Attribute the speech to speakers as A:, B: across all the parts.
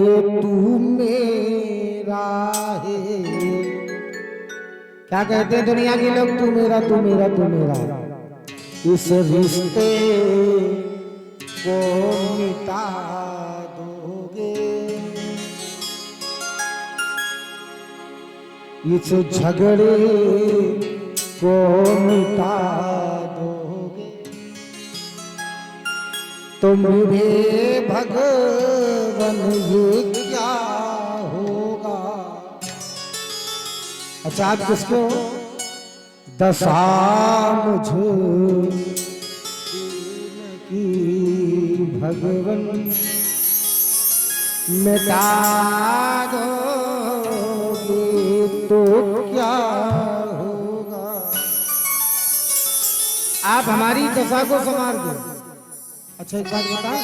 A: तू मेरा है। क्या कहते हैं दुनिया के लोग, तू मेरा तू मेरा तू मेरा। इस रिश्ते को मिटा दोगे, इस झगड़े को मिटा दोगे, तो मेरे भगवान ये क्या होगा। अच्छा आप किसको, दशा मुझे की भगवान मिटा दोगे तो क्या होगा। आप हमारी दशा को संवार दो। अच्छा एक बात बताओ,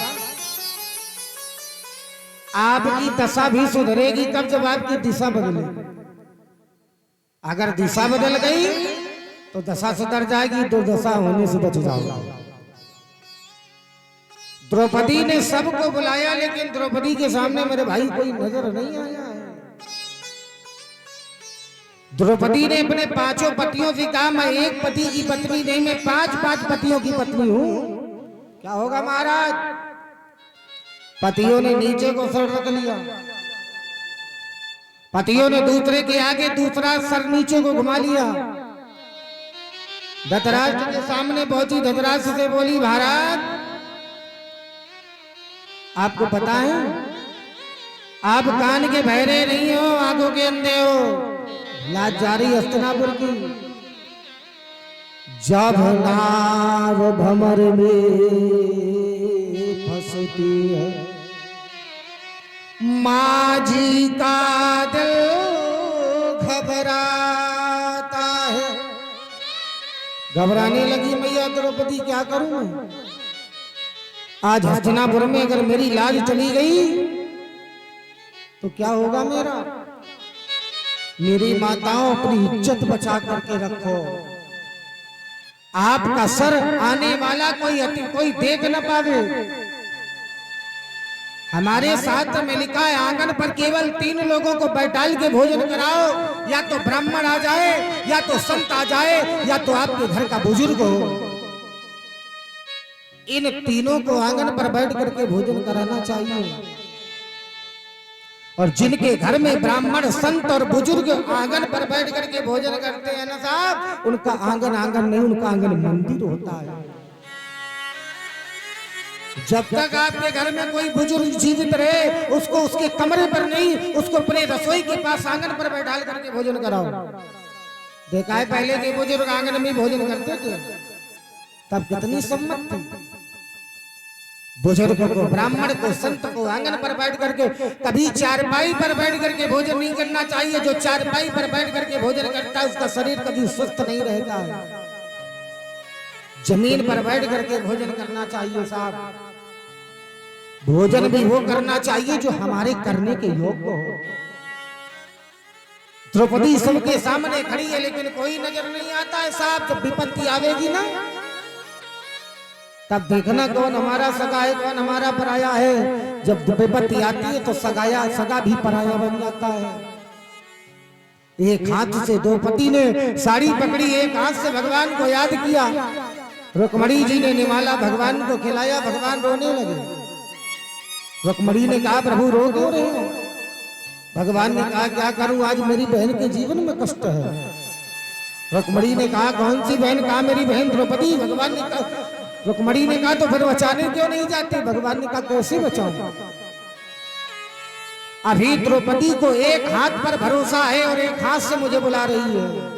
A: आपकी दशा भी सुधरेगी तब जब आपकी दिशा बदले। अगर दिशा बदल गई तो दशा सुधर जाएगी, दुर्दशा होने से बच जाओगे। द्रौपदी ने सबको बुलाया, लेकिन द्रौपदी के सामने मेरे भाई कोई नजर नहीं आया है। द्रौपदी ने अपने पांचों पतियों से कहा, मैं एक पति की पत्नी नहीं, मैं पांच पतियों की पत्नी हूं। क्या होगा महाराज, पतियों ने नीचे को सर रख लिया, पतियों ने दूसरे के आगे दूसरा सर नीचे को घुमा लिया। धृतराष्ट्र के सामने पहुंची, धृतराष्ट्र से बोली, महाराज आपको पता है आप कान के बहरे नहीं हो, आंखों के अंधे हो। लाज जारी हस्तिनापुर की। जब नाव भंवर में फंसती है, माझी का दिल घबराता है। घबराने लगी मैया द्रौपदी, क्या करूं मैं आज हस्तिनापुर में, अगर मेरी लाज चली गई तो क्या होगा मेरा। मेरी माताओं अपनी इज्जत बचा करके रखो, आपका सर आने वाला कोई देख न पावे। हमारे शास्त्र में लिखा है, आंगन पर केवल 3 लोगों को बैठाल के भोजन कराओ, या तो ब्राह्मण आ जाए, या तो संत आ जाए, या तो आपके घर का बुजुर्ग हो। इन तीनों को आंगन पर बैठ करके भोजन कराना चाहिए। और जिनके घर में ब्राह्मण संत और बुजुर्ग आंगन पर बैठ करके भोजन करते हैं ना साहब, उनका आंगन आंगन नहीं, उनका आंगन मंदिर होता है। जब तक आपके घर में कोई बुजुर्ग जीवित रहे, उसको उसके कमरे पर नहीं, उसको अपने रसोई के पास आंगन पर बैठाल करके भोजन कराओ। देखा है पहले के बुजुर्ग आंगन में भोजन करते थे, तब कितनी सम्मत थी। बुजुर्ग को, ब्राह्मण को, संत को आंगन पर बैठ करके, कभी चारपाई पर बैठ करके भोजन नहीं करना चाहिए। जो चारपाई पर बैठ करके भोजन करता है उसका शरीर कभी स्वस्थ नहीं रहता है। जमीन पर बैठ करके भोजन करना चाहिए साहब। भोजन भी वो करना चाहिए जो हमारे करने के योग्य हो। द्रौपदी सबके सामने खड़ी है, लेकिन कोई नजर नहीं आता है साहब। जब विपत्ति आवेगी ना, तब देखना कौन हमारा सगा है, कौन हमारा पराया है। जब विपत्ति आती है तो सगा भी पराया बन जाता है। एक हाथ से द्रौपदी ने साड़ी पकड़ी, एक हाथ से भगवान को याद किया। रुक्मणी जी ने निमाला भगवान को खिलाया, भगवान रोने लगे। रुक्मणी ने कहा, प्रभु रो क्यों रहे हो। भगवान ने कहा, क्या करूं, आज मेरी बहन के जीवन में कष्ट है। रुक्मणी ने कहा, कौन सी बहन। कहा, मेरी बहन द्रौपदी। भगवान ने कहा, रुक्मणी ने कहा, तो फिर बचाने क्यों नहीं जाती। भगवान ने कहा, कैसे बचाऊं। अभी द्रौपदी को एक हाथ पर भरोसा है और एक हाथ से मुझे बुला रही है।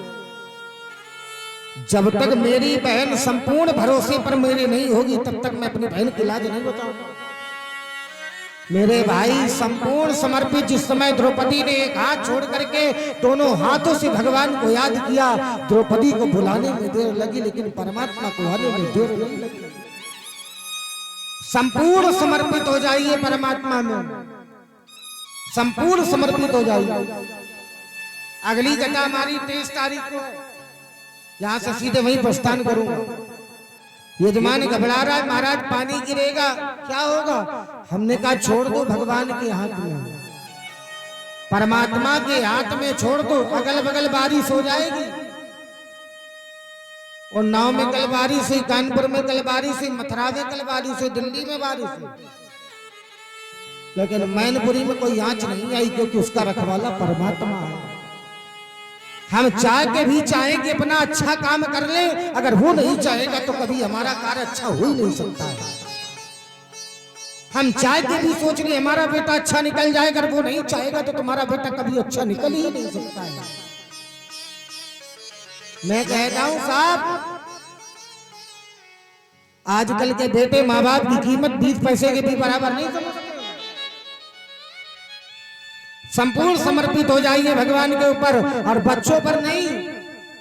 A: जब तक मेरी बहन संपूर्ण भरोसे पर मेरी नहीं होगी, तब तक मैं अपनी बहन की लाज नहीं बताऊंगा। मेरे भाई संपूर्ण समर्पित, जिस समय द्रौपदी ने एक हाथ छोड़ करके दोनों हाथों से भगवान को याद किया, द्रौपदी को बुलाने में देर लगी, लेकिन परमात्मा को आने में देर नहीं लगी। संपूर्ण समर्पित हो जाइए परमात्मा में, संपूर्ण समर्पित हो जाइए। अगली कथा हमारी 23 तारीख को, यहां से सीधे वहीं प्रस्थान करूंगा। यजमान घबरा रहा है, महाराज पानी गिरेगा, क्या होगा। हमने कहा छोड़ दो, भगवान के हाथ में। परमात्मा के हाथ में छोड़ दो, अगल बगल बारिश हो जाएगी। और नाव में कल बारिश हुई, कानपुर में कल बारिश हुई, मथुरा में कल बारिश हुई, दिल्ली में बारिश हुई, लेकिन मैनपुरी में कोई आंच नहीं आई, क्योंकि उसका रखवाला परमात्मा है। हम चाह के भी चाहें कि अपना अच्छा काम कर ले, अगर वो नहीं चाहेगा तो कभी हमारा कार्य अच्छा हो ही नहीं सकता है। हम चाह के भी सोच ले हमारा बेटा अच्छा निकल जाएगा, अगर वो नहीं चाहेगा तो तुम्हारा बेटा कभी अच्छा निकल ही नहीं सकता है। मैं कहता हूं साहब, आजकल के बेटे माँ बाप की कीमत 20 पैसे के भी बराबर नहीं समझते। संपूर्ण समर्पित हो जाइए भगवान के ऊपर, और बच्चों पर नहीं।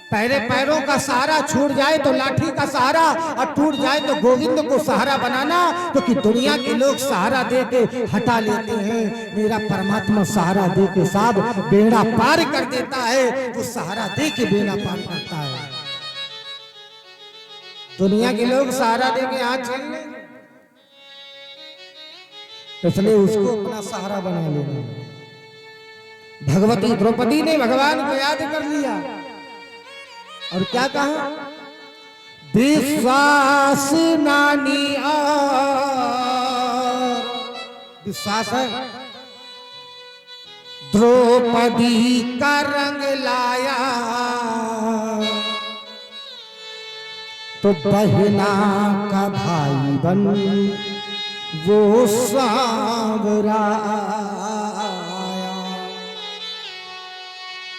A: पहले पैरों का सहारा छूट जाए तो लाठी का सहारा, और टूट जाए तो गोविंद को सहारा बनाना, क्योंकि दुनिया के लोग सहारा दे के हटा लेते हैं, मेरा परमात्मा सहारा दे के साहब बेड़ा पार कर देता है। वो सहारा दे के बेड़ा पार करता है। दुनिया के लोग सहारा दे के हाथ चल ले, इसलिए उसको अपना सहारा बना लेना। भगवती द्रौपदी ने भगवान को याद कर लिया और क्या कहा, विश्वास नानी विश्वास है, द्रौपदी का रंग लाया तो बहना का भाई बन वो सांवरा।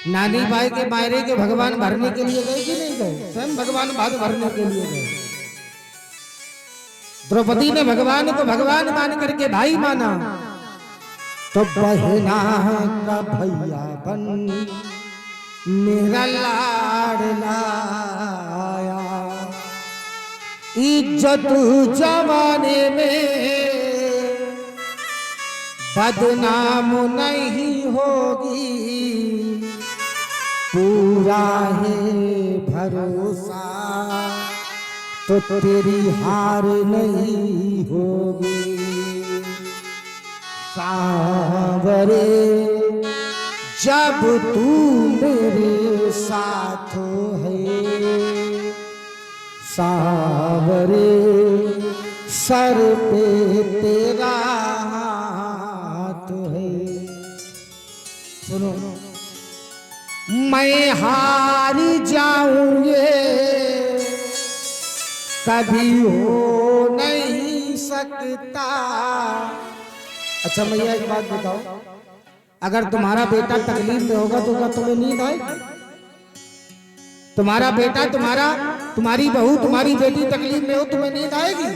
A: नानी भाई के मायरे के भगवान भरने के लिए गए कि नहीं गए? स्वयं भगवान भाग भरने के लिए गए। द्रौपदी ने भगवान को भगवान मान करके भाई माना, तो बहना का भैया बन मेरा लाडला आया। इज्जत जमाने में बदनाम नहीं होगी, पूरा है भरोसा तो तेरी हार नहीं होगी। सांवरे जब तू मेरे साथ है, सांवरे सर पे तेरा हाथ है। सुनो, मैं हार जाऊंगे कभी हो नहीं सकता। अच्छा भैया एक बात बताओ, अगर तुम्हारा बेटा तकलीफ में होगा तो क्या तुम्हें नींद आएगी? तुम्हारा बेटा तुम्हारी बहू तुम्हारी बेटी तकलीफ में हो, तुम्हें नींद आएगी?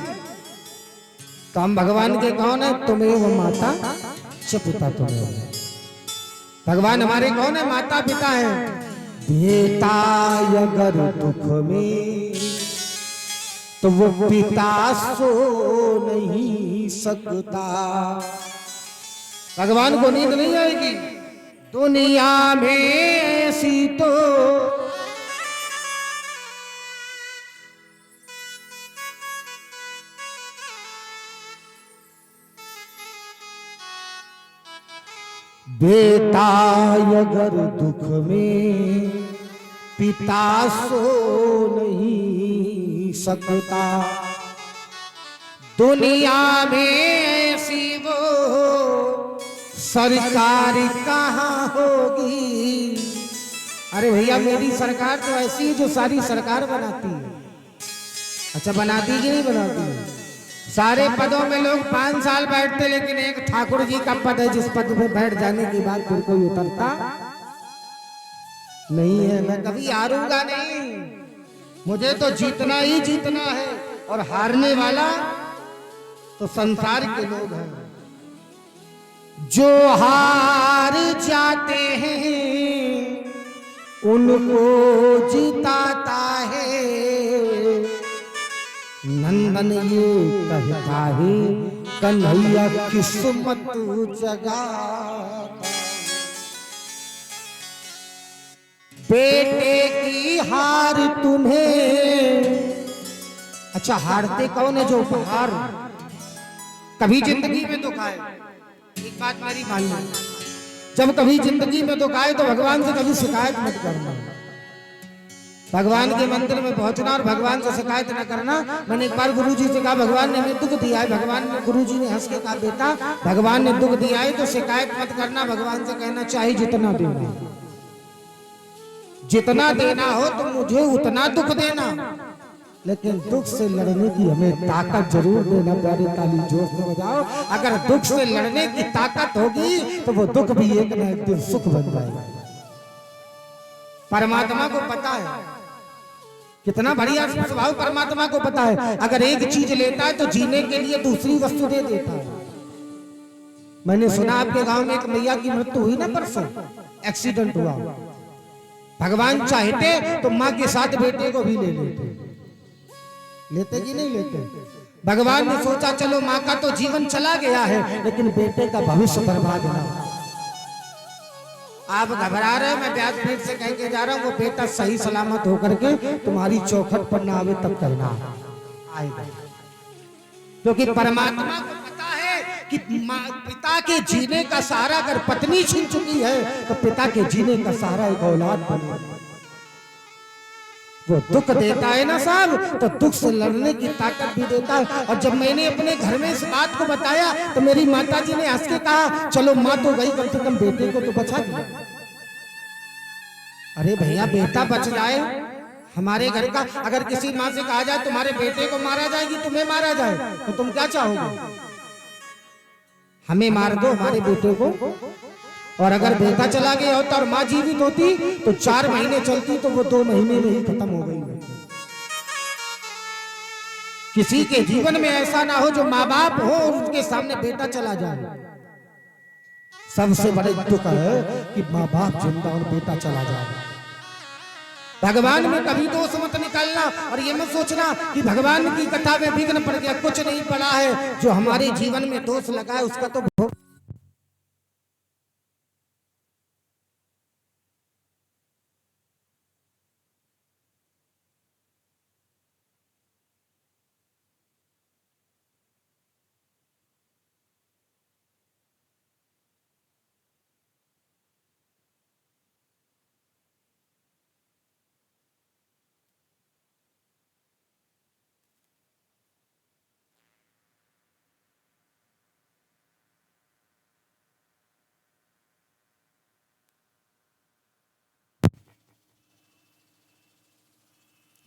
A: तो हम भगवान के कौन है? तुम्हें वो माता च पिता तुम्हें हो। भगवान हमारे कौन है? माता पिता है। बेटा अगर दुख में तो वो पिता सो नहीं सकता। भगवान को नींद नहीं आएगी। दुनिया में ऐसी तो बेटा अगर दुख में पिता सो नहीं सकता। दुनिया में ऐसी वो सरकार कहाँ होगी? अरे भैया मेरी सरकार तो ऐसी है जो सारी सरकार बनाती है। अच्छा बनाती कि नहीं बनाती? सारे पदों में लोग 5 साल बैठते, लेकिन एक ठाकुर जी का पद है जिस पद पे बैठ जाने के बाद फिर कोई उतरता नहीं है। मैं कभी हारूंगा नहीं, मुझे तो जीतना ही जीतना है, और हारने वाला तो संसार के लोग हैं। जो हार जाते हैं उनको जिताता है। नंदन ये कहता है कन्हैया किस्मत जगा। बेटे की हार तुम्हें, अच्छा हारते कौन है? जो उपहार कभी जिंदगी में तो खाए। एक बात मेरी मान लो, जब कभी जिंदगी में दुख आए तो भगवान से कभी शिकायत मत करना। भगवान के मंदिर में पहुंचना और भगवान से शिकायत न करना। मैंने एक बार गुरुजी से कहा भगवान ने हमें दुख दिया है, गुरुजी ने हंस के कहा बेटा भगवान ने दुख दिया है तो शिकायत मत करना, भगवान से कहना चाहिए जितना देना, जितना देना हो तो मुझे उतना दुख देना, लेकिन दुख से लड़ने की हमें ताकत जरूर देना। प्यारे ताली जोर से बजाओ। अगर दुख से लड़ने की ताकत होगी तो वो दुख भी एक न एक दिन सुख बन जाएगा। परमात्मा को पता है, कितना बढ़िया स्वभाव परमात्मा को पता है। अगर एक चीज लेता है तो जीने के लिए दूसरी वस्तु दे देता है। मैंने सुना आपके गांव में एक मैया की मृत्यु हुई ना परसों, एक्सीडेंट हुआ। भगवान चाहते तो माँ के साथ बेटे को भी ले लेते, लेते कि नहीं लेते। भगवान ने सोचा चलो माँ का तो जीवन चला गया है लेकिन बेटे का भविष्य बर्बाद ना हो। आप घबरा रहे, मैं व्यासपीठ से कह के जा रहा हूँ वो बेटा सही सलामत होकर के तुम्हारी चौखट पर ना आवे तब करना आएगा। क्योंकि परमात्मा को पता है कि पिता के जीने का सहारा अगर पत्नी छीन चुकी है तो पिता के जीने का सहारा एक औलाद बने। वो दुख देता है ना साहब, तो दुख से लड़ने की ताकत भी देता है। और जब मैंने अपने घर में इस बात को बताया तो मेरी माता जी ने हंस के कहा चलो माँ तो गई, कम से कम बेटे को तो बचा दिया। अरे भैया बेटा बच जाए हमारे घर का, अगर किसी माँ से कहा जाए तुम्हारे बेटे को मारा जाएगी, तुम्हें मारा जाए, तो तुम क्या चाहोगे? हमें मार दो हमारे बेटे को। और अगर बेटा चला गया होता और माँ जीवित होती तो 4 महीने चलती तो वो 2 महीने में ही खत्म हो गई। किसी के जीवन में ऐसा ना हो जो माँ बाप हो और उनके सामने बेटा चला जाए। सबसे बड़े दुख है कि माँ बाप जिंदा और बेटा चला जाए। भगवान में कभी दोष मत निकालना और ये मत सोचना कि भगवान की कथा में विघ्न पड़ गया, कुछ नहीं पड़ा है। जो हमारे जीवन में दोष लगा है उसका तो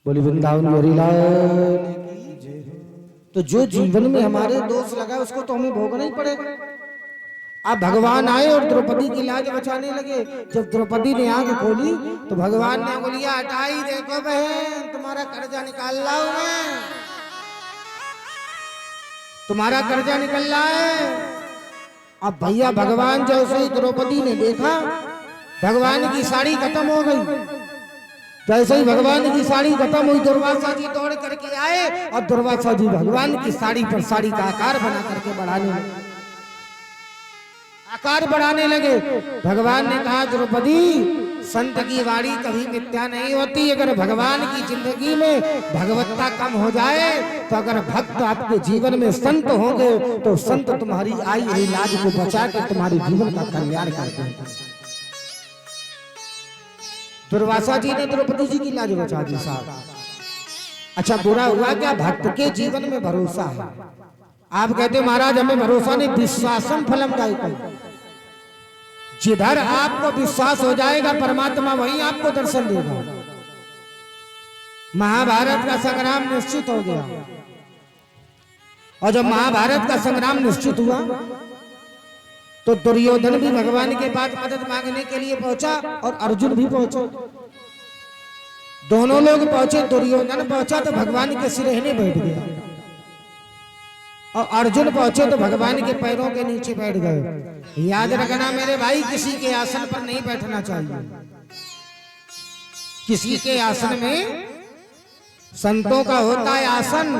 A: बोली वृंदावन मेरी लाल। तो जो जीवन में हमारे दोष लगा उसको तो हमें भोगना ही पड़ेगा। अब भगवान आए और द्रौपदी की लाज बचाने लगे। जब द्रौपदी ने आंख खोली तो भगवान ने उंगलियां हटाई, देखो बहन तुम्हारा कर्जा निकाल रहा हूं मैं, तुम्हारा कर्जा निकल रहा है। अब भैया भगवान जैसे ही द्रौपदी ने देखा भगवान की साड़ी खत्म हो गई। जैसे ही भगवान की साड़ी खत्म हुई दुर्वासा जी दौड़ करके आए और दुर्वासा जी भगवान की साड़ी पर साड़ी का आकार बना करके बढ़ाने लगे, आकार बढ़ाने लगे। भगवान ने कहा द्रौपदी संत की वाणी कभी मिथ्या नहीं होती। अगर भगवान की जिंदगी में भगवत्ता कम हो जाए तो अगर भक्त आपके जीवन में संत होंगे तो संत तुम्हारी आई हुई लाज को बचा कर तुम्हारे जीवन का कल्याण करते हैं। दुर्वासा जी ने द्रौपदी जी की लाज बचा दी साहब। अच्छा बुरा हुआ क्या? भक्त के जीवन में भरोसा है। आप कहते महाराज हमें भरोसा नहीं, विश्वासम फलम दायकम। जिधर आपको विश्वास हो जाएगा परमात्मा वहीं आपको दर्शन देगा। महाभारत का संग्राम निश्चित हो गया और जब महाभारत का संग्राम निश्चित हुआ तो दुर्योधन भी भगवान के पास मदद मांगने के लिए पहुंचा और अर्जुन भी पहुंचा। दोनों लोग पहुंचे। दुर्योधन पहुंचा तो भगवान के सिरहने बैठ गया और अर्जुन पहुंचे तो भगवान के पैरों के नीचे बैठ गए। याद रखना मेरे भाई, किसी के आसन पर नहीं बैठना चाहिए। किसी के आसन में संतों का होता है आसन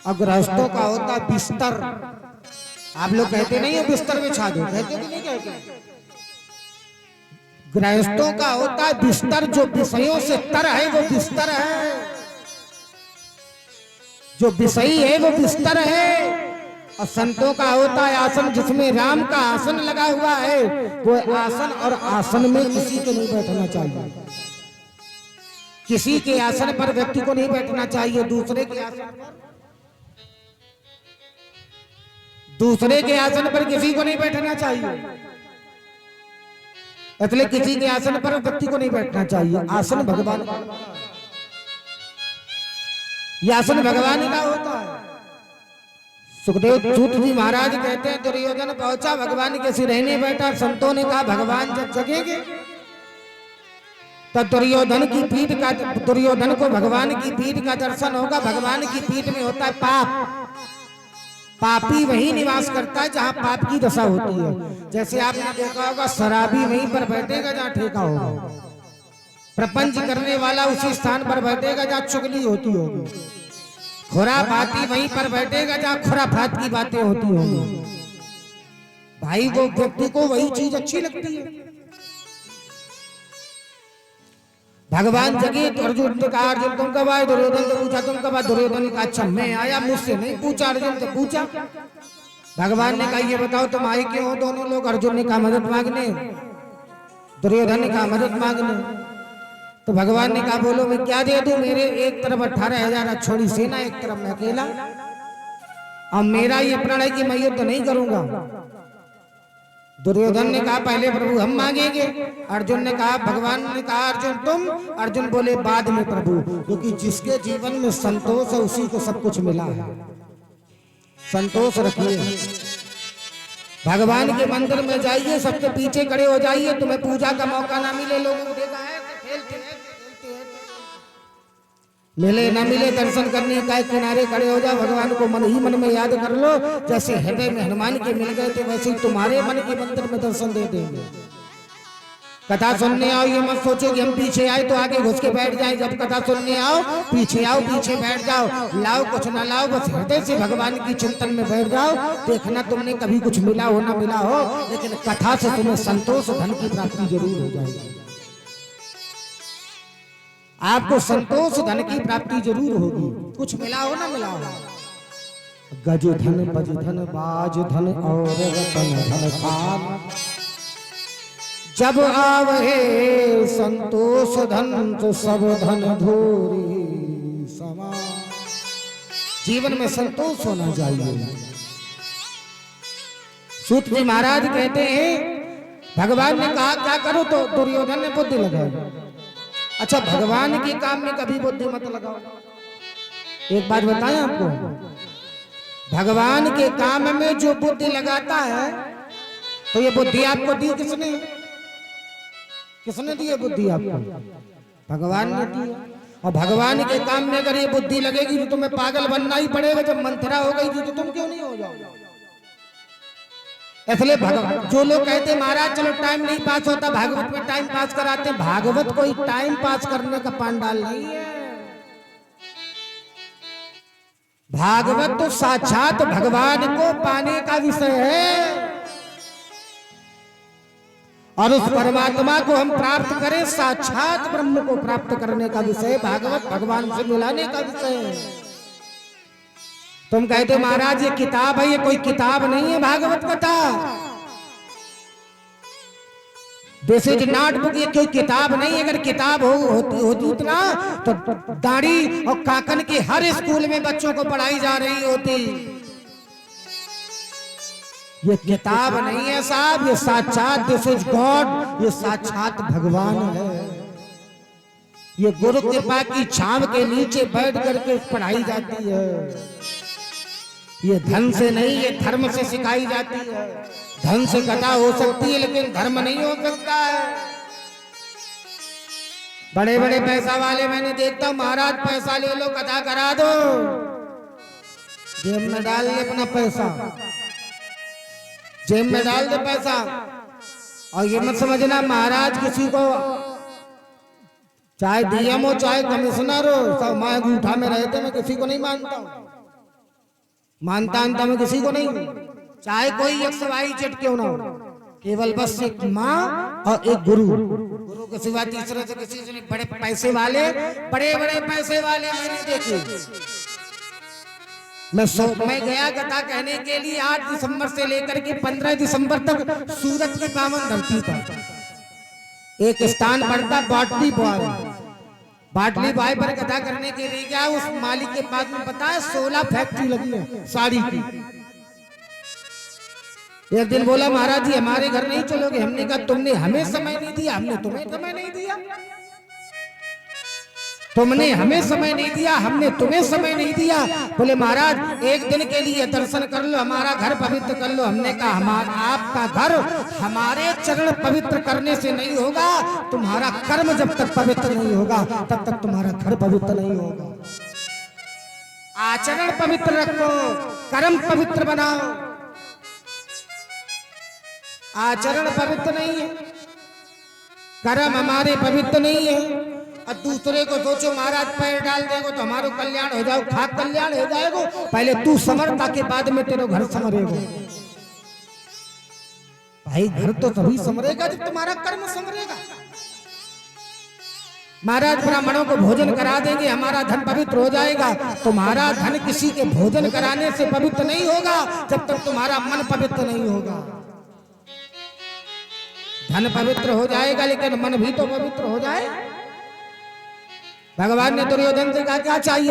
A: और गृहस्थों का होता है बिस्तर। आप लोग कहते नहीं है बिस्तर बिछा दो, कहते कि नहीं कहते? गृहस्थों का होता है बिस्तर, जो विषयों से तर है वो बिस्तर है, जो विषयी है वो बिस्तर है और संतों का होता है आसन, जिसमें राम का आसन लगा हुआ है वो आसन, और आसन में किसी को नहीं बैठना चाहिए। किसी के आसन पर व्यक्ति को नहीं बैठना चाहिए, दूसरे के आसन पर किसी को नहीं बैठना चाहिए। इसलिए किसी के आसन पर व्यक्ति को नहीं बैठना चाहिए। आसन भगवान, यह आसन भगवान का होता है। सुखदेव सूत जी महाराज कहते हैं दुर्योधन पहुंचा, भगवान के सिर रहने बैठा। संतों ने कहा भगवान जब जगेंगे तब दुर्योधन को भगवान की पीठ का दर्शन होगा। भगवान की पीठ में होता है पाप, पापी वही निवास करता है जहां पाप की दशा होती है। जैसे आपने देखा होगा शराबी वहीं पर बैठेगा जहां ठेका होगा, प्रपंच करने वाला उसी स्थान पर बैठेगा जहां चुगली होती होगी, खुराफाती वहीं पर बैठेगा जहां खुराफात की बातें होती होंगी। भाई वो व्यक्ति को वही चीज अच्छी लगती है। भगवान जगे तो अर्जुन ने कहा अर्जुन तुम कब आए? दुर्योधन से पूछा तुम कब आए? दुर्योधन ने कहा अच्छा मैं आया, मुझसे नहीं पूछा, अर्जुन से पूछा। भगवान ने कहा ये बताओ तुम आए क्यों हो दोनों लोग? अर्जुन ने कहा मदद मांगने, दुर्योधन ने कहा मदद मांगने। तो भगवान ने कहा बोलो मैं क्या दे दूं? मेरे एक तरफ 18,000 छोड़ी सेना, एक तरफ मैं अकेला, और मेरा ये प्रण है कि मैं युद्ध नहीं करूंगा। दुर्योधन ने कहा पहले प्रभु हम मांगेंगे। अर्जुन ने कहा, भगवान ने कहा अर्जुन तुम? अर्जुन बोले बाद में प्रभु, क्योंकि जिसके जीवन में संतोष है उसी को सब कुछ मिला है। संतोष रखिए, भगवान के मंदिर में जाइए, सबके पीछे खड़े हो जाइए, तुम्हें पूजा का मौका ना मिले, लोगों को देखा है मिले ना मिले दर्शन करने का किनारे खड़े हो जाओ, भगवान को मन ही मन में याद कर लो। जैसे हृदय में हनुमान के मिल गए थे वैसे ही तुम्हारे मन के मंदिर में दर्शन दे देंगे। कथा सुनने आओ ये मत सोचो कि हम पीछे आए तो आगे घुस के बैठ जाए। जब कथा सुनने आओ पीछे बैठ जाओ, लाओ कुछ ना लाओ, बस हृदय से भगवान की चिंतन में बैठ जाओ। देखना तुमने कभी कुछ मिला हो ना मिला हो, लेकिन कथा से तुम्हें संतोष धन की प्राप्ति जरूर हो जाएगी। आपको संतोष धन की प्राप्ति जरूर होगी, कुछ मिला हो ना मिला हो। गज धन बज धन बाज धन और रतन धन खान, जब आवहे संतोष धन तो सब धन धूरी समान। जीवन में संतोष होना चाहिए। सूत जी महाराज कहते हैं भगवान ने कहा क्या करो, तो दुर्योधन ने बुद्धि लगाई। अच्छा भगवान के काम में कभी बुद्धि मत लगाओ। एक बात बताएं आपको, भगवान के काम में जो बुद्धि लगाता है, तो ये बुद्धि आपको दी किसने? किसने दी है बुद्धि आपको? भगवान ने दी। और भगवान के काम में अगर ये बुद्धि लगेगी तो तुम्हें पागल बनना ही पड़ेगा। जब मंथरा हो गई थी तो तुम क्यों नहीं हो जाओगे? इसलिए जो लोग कहते महाराज चलो टाइम नहीं पास होता, भागवत में टाइम पास कराते, भागवत कोई टाइम पास करने का पांडाल नहीं है। भागवत तो साक्षात भगवान को पाने का विषय है, और उस परमात्मा को हम प्राप्त करें, साक्षात ब्रह्म को प्राप्त करने का विषय भागवत, भगवान से मिलाने का विषय है। तुम कहते महाराज ये किताब है, ये कोई किताब नहीं है भागवत कथा। दिस इज नॉट बुक, ये कोई किताब नहीं। अगर किताब होती इतना तो दाढ़ी और काकन की हर स्कूल में बच्चों को पढ़ाई जा रही होती। ये किताब नहीं है साहब, ये साक्षात दिस इज गॉड, ये साक्षात भगवान है। ये गुरु कृपा की छांव के नीचे बैठ करके पढ़ाई जाती है। ये धन से नहीं, ये धर्म से सिखाई जाती है। धन से कथा हो सकती है लेकिन धर्म नहीं हो सकता है। बड़े बड़े पैसा वाले मैंने देखता हूं, महाराज पैसा ले लो कथा करा दो, जेब में डाल दे अपना पैसा, जेब में डाल दे पैसा। और ये मत समझना महाराज किसी को चाहे डीएम हो चाहे कमिश्नर हो, सब मैं अंगूठा में रहते मैं किसी को नहीं मानता मैं किसी को नहीं। चाहे कोई XYZ क्यों ना हो, केवल बस एक माँ और एक गुरु के सिवा तीसरे से किसी से नहीं। बड़े पैसे वाले, बड़े बड़े पैसे वाले मैंने देखे, मैं गया कथा कहने के लिए 8 दिसंबर से लेकर के 15 दिसंबर तक सूरत की पावन धरती पर एक स्थान पड़ता बाटली बॉय पर कथा करने के लिए गया। उस मालिक के पास में बताया 16 फैक्ट्री लगी है साड़ी की। एक दिन बोला महाराज जी हमारे घर नहीं चलोगे? हमने कहा तुमने हमें समय नहीं दिया, हमने तुम्हें समय नहीं दिया। तुमने हमें समय नहीं दिया, हमने तुम्हें समय नहीं दिया। बोले महाराज एक दिन के लिए दर्शन कर लो, हमारा घर पवित्र कर लो। हमने कहा आपका घर हमारे चरण पवित्र करने से नहीं होगा, तुम्हारा कर्म जब तक पवित्र नहीं होगा तब तक तुम्हारा घर पवित्र नहीं होगा। आचरण पवित्र रखो, कर्म पवित्र बनाओ। आचरण पवित्र नहीं है, कर्म हमारे पवित्र नहीं है। और दूसरे को सोचो महाराज पैर डाल देगो तो हमारा कल्याण हो जाओ, खाक कल्याण हो जाएगा। पहले तू समरता के बाद में तेरे घर समरेगा। भाई घर तो तभी समरेगा जब तुम्हारा कर्म समरेगा। महाराज ब्राह्मणों को भोजन करा देंगे, हमारा धन पवित्र हो जाएगा। तुम्हारा धन किसी के भोजन कराने से पवित्र नहीं होगा जब तक तुम्हारा मन पवित्र नहीं होगा। धन पवित्र हो जाएगा लेकिन मन भी तो पवित्र हो जाए। भगवान ने दुर्योधन से कहा क्या चाहिए?